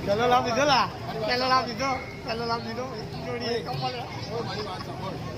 ચલો લાવ દીધો લા પેલો લાવ દીધો જોડી કપલ મારી વાત સાંભળ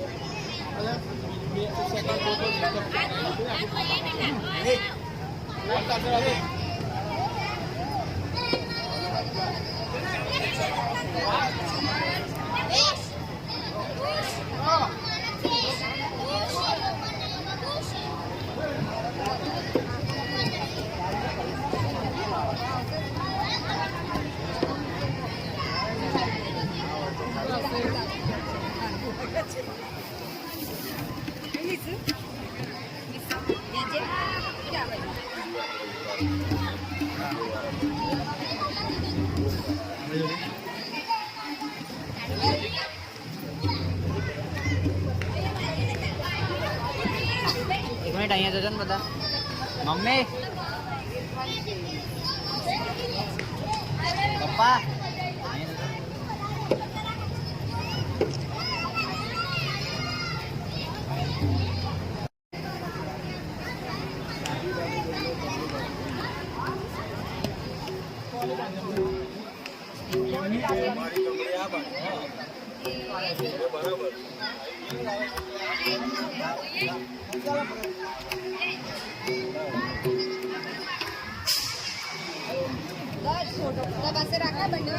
અહીંયા જજો ને બધા મમ્મી પપ્પા પાસે રાખા બંને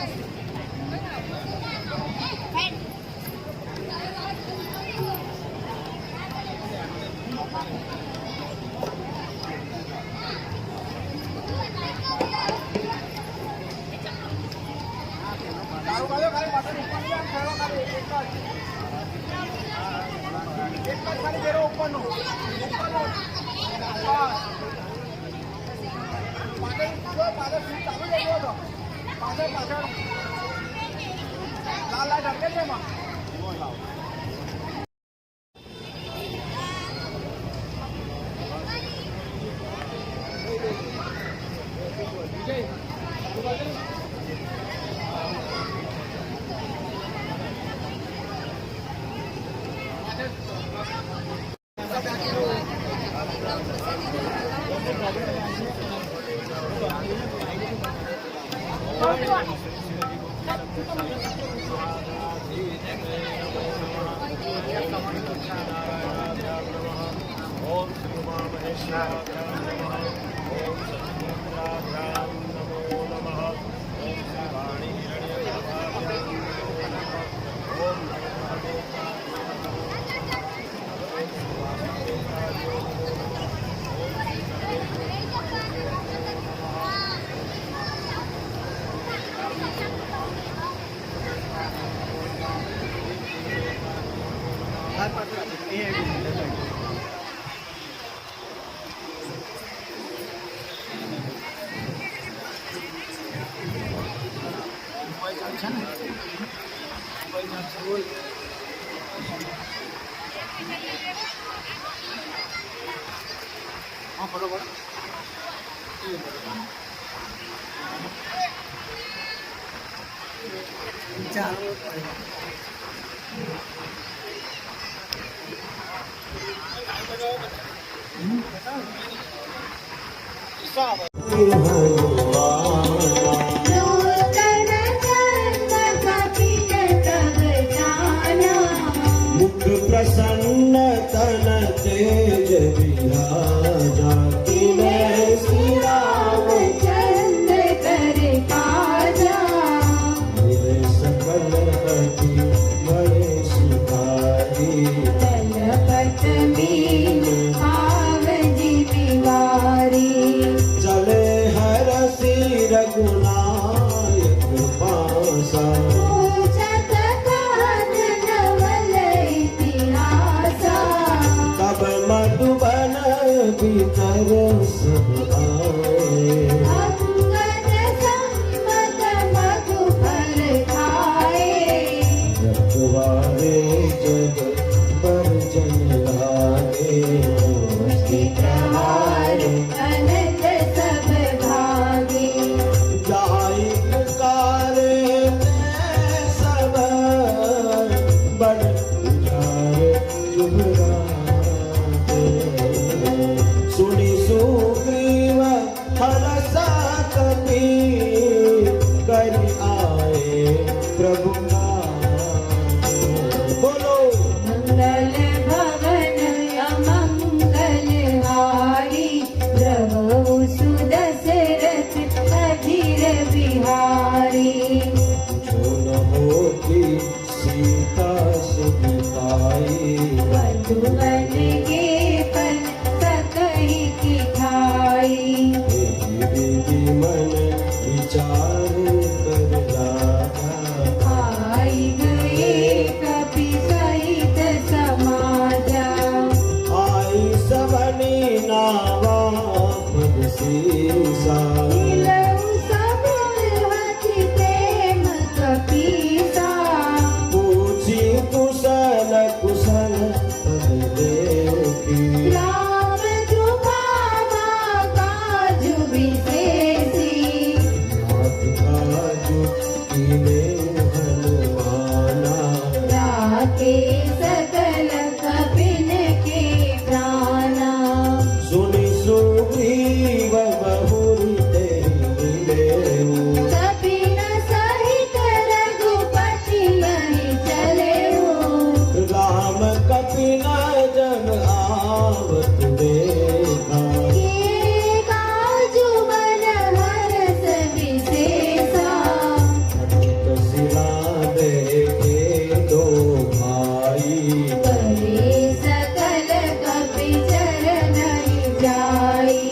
બરોબર मुख प्रसन्न तन तेज विराजा श्री रामचंद्र कर काजा मेरे सकल पति बड़े शिकारी तलपत मीन आवजी बिवारी चले हर सिर रघुनायक पासा मधुबन भीतर सा मिलऊं सब हाथी प्रेम कपीसा पूछी कुशल कुशल पद देखी राम कृपा काजु विशेषी नाथ काजू कीने हनुमाना राखे सकल कपिन के प्राणा सुनि सुग्रीव बहुरी तेहि मिलेऊ कपिन सहित रघुपति यहीं चले राम कपिना जब आवत देखा ये काजु मन हरस विशेषा खड़क सिरा देखे दो भाई करे सकल कपि चरण जाई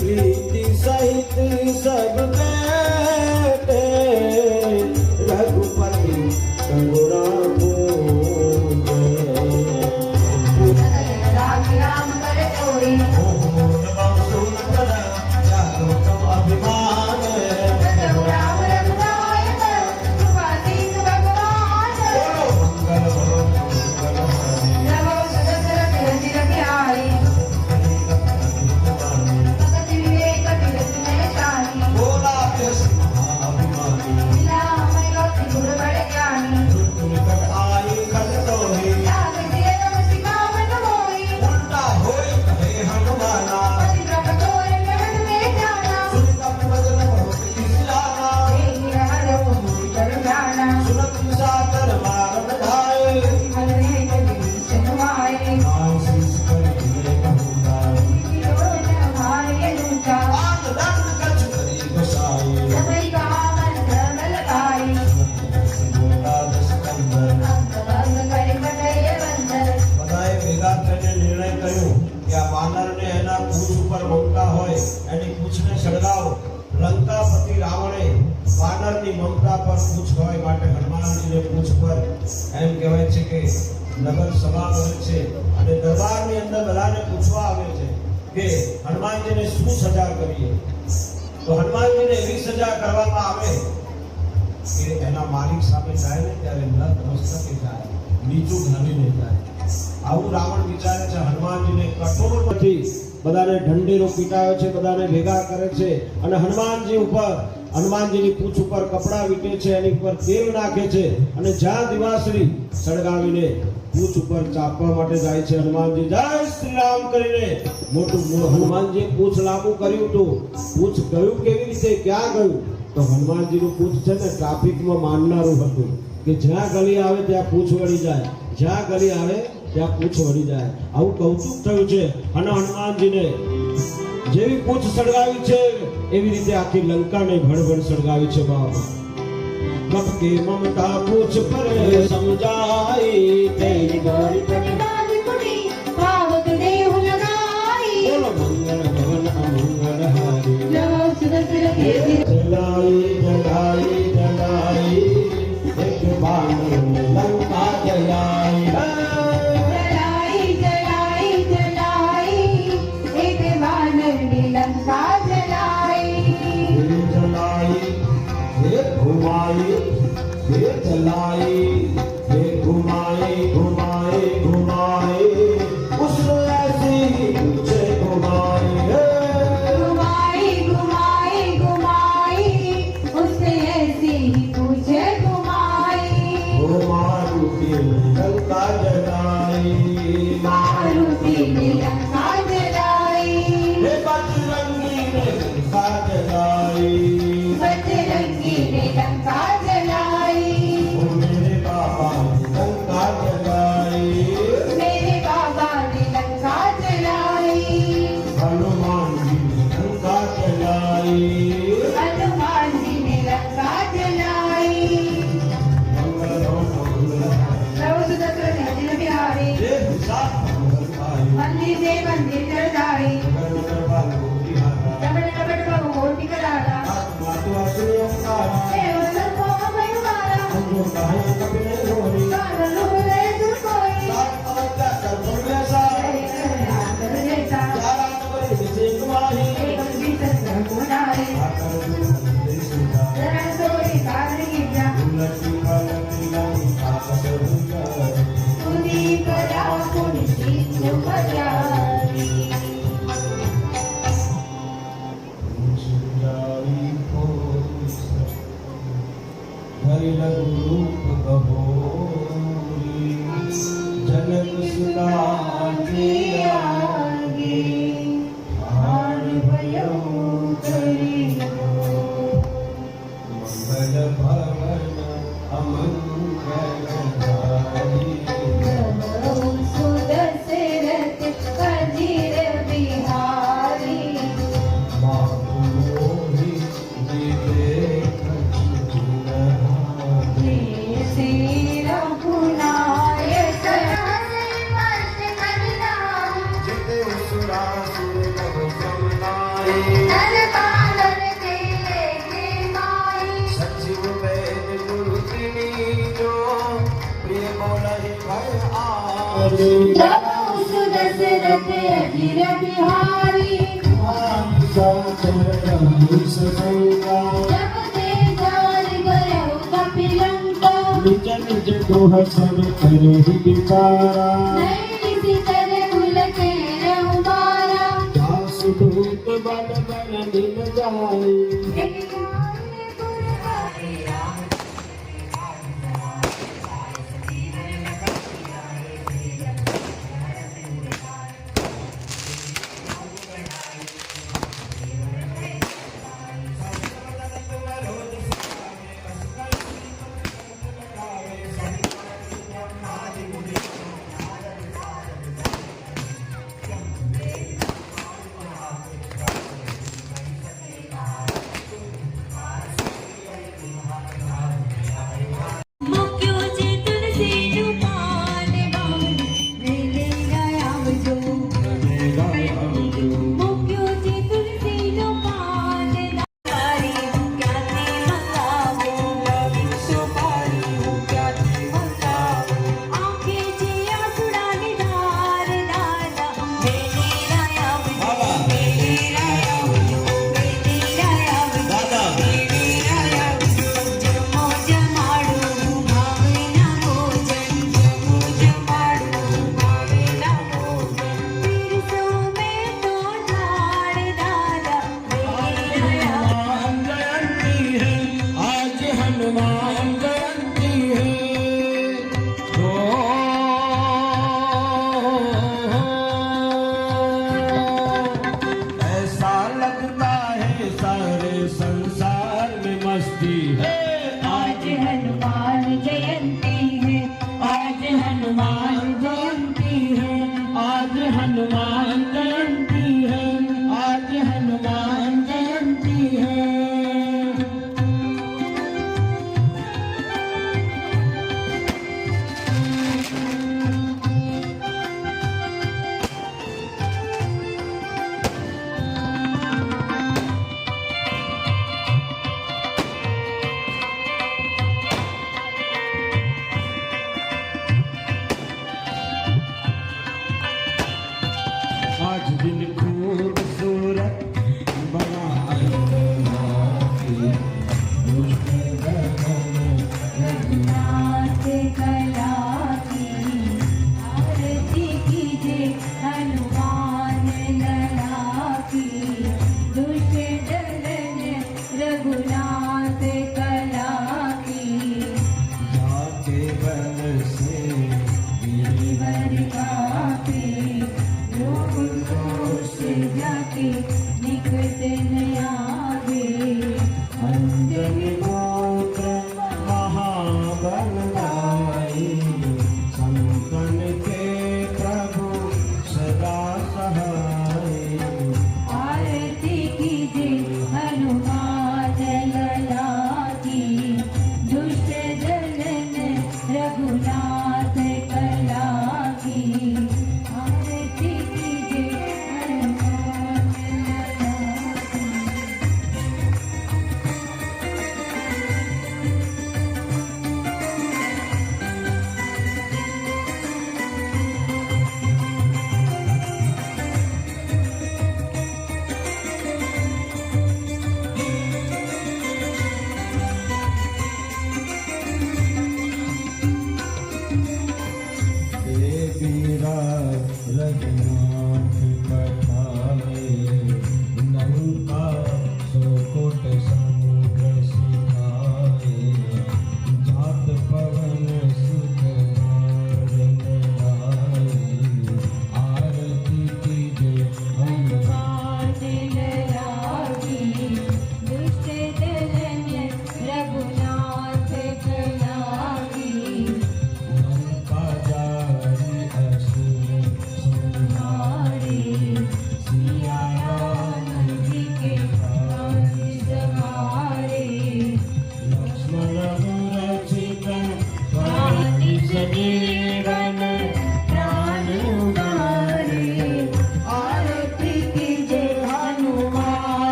प्रीति सहित सब बैठे रघुपति करुणा पूजे राम कर कोई अभिमान राम रघुनाय कृपा दीन भगवान नमो सदसरथ रंजिर बिहारी भगत विवेक विरस में शाही मिला मैं लोक गुर बड़ ज्ञानी लाग दिए नम सिखावन मोई पति ब्रह्म तोरे महन में जाना देहि हरो मूर्ति कर जाना हल रहे कभी शनुआए विरोध हमारे लूटा सबई कहा मंत्र बलकाई अंग भंग करे बटय बंदर બધાએ ભેગા થઈને નિર્ણય કર્યો કે આ વાનરને એના પૂંછ ઉપર મમતા હોય એની પૂંછને સળગાવો. લંકાપતિ રાવણે વાનરની મમતા પર પૂંછ હોય માટે હનુમાનજીને પૂંછ પર એમ કહેવાય છે કે નગર સભા કરે છે અને દરબારની અંદર બધાને પૂછવા આવે છે કે હનુમાનજીને શું સજા કરીએ. તો હનુમાનજીને એવી સજા કરવામાં આવે કે એના માલિક સામે જાય ને ત્યારે નતમસ્તકે જાય, નીચું ઢાળીને જાય. આવું રાવણ વિચારે છે. હનુમાનજીને કઠોરથી બધાને ઢંઢેરો પીટાવે છે, બધાને ભેગા કરે છે અને હનુમાનજી ઉપર હનુમાનજીની પૂંછ ઉપર કપડા વીટે છે, એની ઉપર તેલ નાખે છે અને જ્યાં દિવાસળી સળગાવીને પૂંછ ઉપર ચાપવા માટે જાય છે. હનુમાનજી જય શ્રી રામ કરીને મોટું હનુમાનજીએ પૂંછ લાંબુ કર્યું તો પૂંછ ગયું કેવી રીતે, ક્યાં ગયું? તો હનુમાનજીનું પૂંછ છે ને ટ્રાફિકમાં માનનારું હતું કે જ્યાં ગલી આવે ત્યાં પૂંછ વળી જાય, જ્યાં ગલી આવે ત્યાં પૂંછ વળી જાય. આવું કૌતુક થયું છે અને હનુમાનજીને જેવી પૂંછ સળગાવી છે એવી રીતે આખી લંકાને ભણભણ સળગાવી છે. બાપ કપ કે મમતા પૂંછ પર સમજાઈ તેરી ગોરી पटिवादी पुटी भावक देहु लगाई બોલો મંગળ ભવન અમંગળ હારી नमो सदसरथ रंजिर જલાઈ જલાઈ જલાઈ એક બાણ લંકા જલાઈ जलाई जलाई जलाई एक वानर ने लंका जलाई जलाई ये घुमाई ये जलाई ये घुमाई घुमाई घुमाई उसने ऐसी मुझे घुमाई घुमाई घुमाई घुमाई उसने ऐसी ही पूछे घुमाई ओ मारुति लंका जलाई मारुति ने लंका जलाई हे बजरंगी ने लंका जलाई बजरंगी ने लंका जलाई ओ मेरे बाबा लंका जलाई मेरे बाबा ने लंका जलाई हनुमान जी लंका जलाई हनुमान जी ने लंका जलाई मंगल भवन नमो सदसरथ रंजिर बिहारी ये हिसाब मंगल पाई मंदिर से मंदिर चढ़ाई नगर नगर वालों की हारा रमण रमण बहु मोटी करारा आज होणारे जरा सोडी काढली द्या कुणी करा कुणी सिंधू पर्यायी जनक सुता के आगे हार भयो करी मंगल भवन अमंगलकारी सुदशरथ अजीर बिहारी मातुलोहि विवेक चुनहारी श्री रघुनायक जिते सुरासुर नभ समनाए सचिव वैद गुरु तिनीजो प्रिय बोलहि भय आरे सुदशरथ अजीर बिहारी जब ते जाल गयो कपिलंका निज निज दोह सब करे विचारा नैन सितर कुल के रहुबारा दासदूत बल बल दिन जाए मुक्योचे तुलसी पान बाण मेले गायावजो मुक्योचे तुलसी पान लारी क्याथे मंगावो आंखे जे आसुडानी धार दादा मेले गायावजो जमो जमाडू भावेला भोजन जमो जमाडू भावेला भोजन पीरसो में तो ठाड़ दादा मेले जयंती है आज हनुमान जयंती है ऐसा लगता है सारे संसार में मस्ती है आज हनुमान जयंती है आज हनुमान जयंती है आज हनुमान जयंती है आज हनुमान जयंती है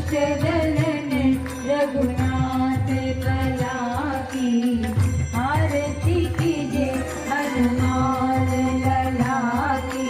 दुष्ट दलन रघुनाथ कला की आरती कीजे हनुमान लला की।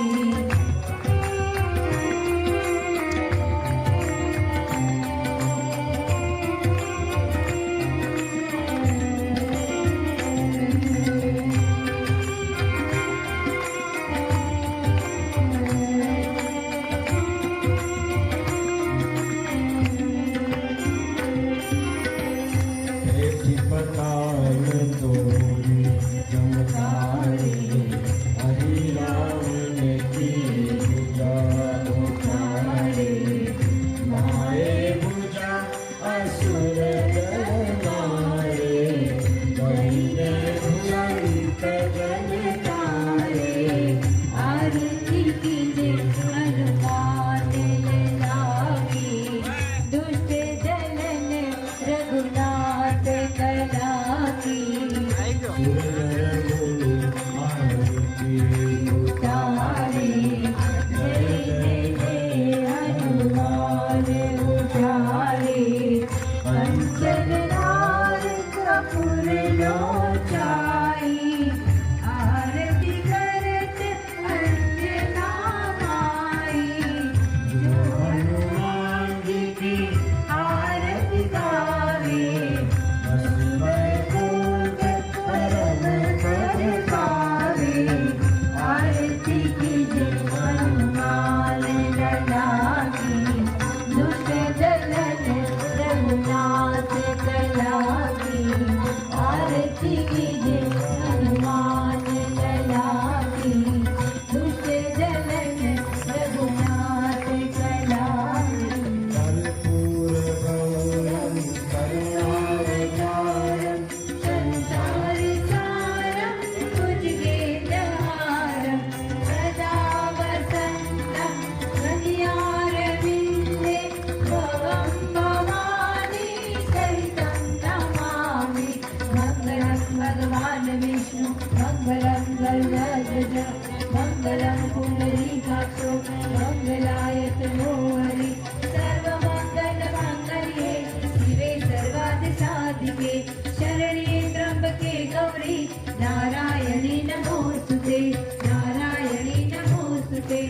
मंगलम पुंडरीकाक्षो मंगलाय तनो हरि सर्वमंगल मांगल्ये शिवे सर्वार्थ-साधिके शरण्ये त्र्यंबके गौरी नारायणी नमोस्तुते नारायणी नमोस्तुते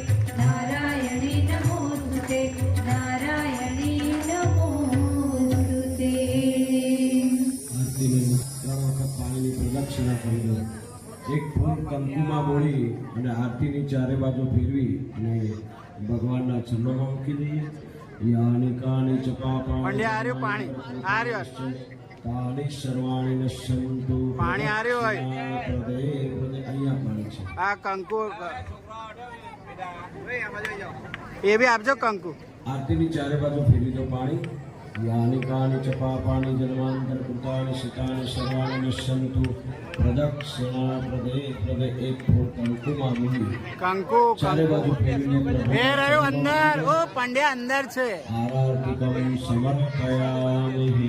नारायणी नमोस्तुते नारायणी नमोस्तुते। આરતીની 3 વખત પાણીની પ્રદક્ષિણા કરી દો। એક ફૂલ કંકુમાં બોળી અને આરતીની ચારે બાજુ ફેરવી અને ભગવાનના ચરણોમાં મૂકી દઈએ। યાની કાની ચપાપા પંડ્યા આર્યો પાણી આર્યો તાની સર્વાણી નશ્યંતુ પાણી આર્યો હોય અહીંયા પાણી છે। આ કંકુ એ બી આપજો કંકુ। આરતીની ચારે બાજુ ફેરવી દો પાણી। યાની કાની ચપાપાની જન્માંતર કૃતાની શિતાની સર્વાણી નશ્યંતુ પ્રદક્ષિણા પ્રદે એક ફૂટ કંકુમાં બોલી કંકુ ચારે બાજુ ફેરવીને એ રહ્યો અંદર ઓ પંડ્યા અંદર છે। આરાર્તિકમ સમર્પયામિ।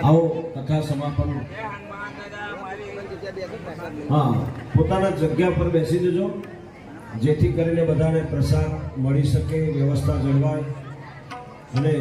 આવો કથા સમાપન। હા, પોતાના જગ્યા પર બેસી જજો જેથી કરીને બધાને પ્રસાદ મળી શકે, વ્યવસ્થા જળવાય અને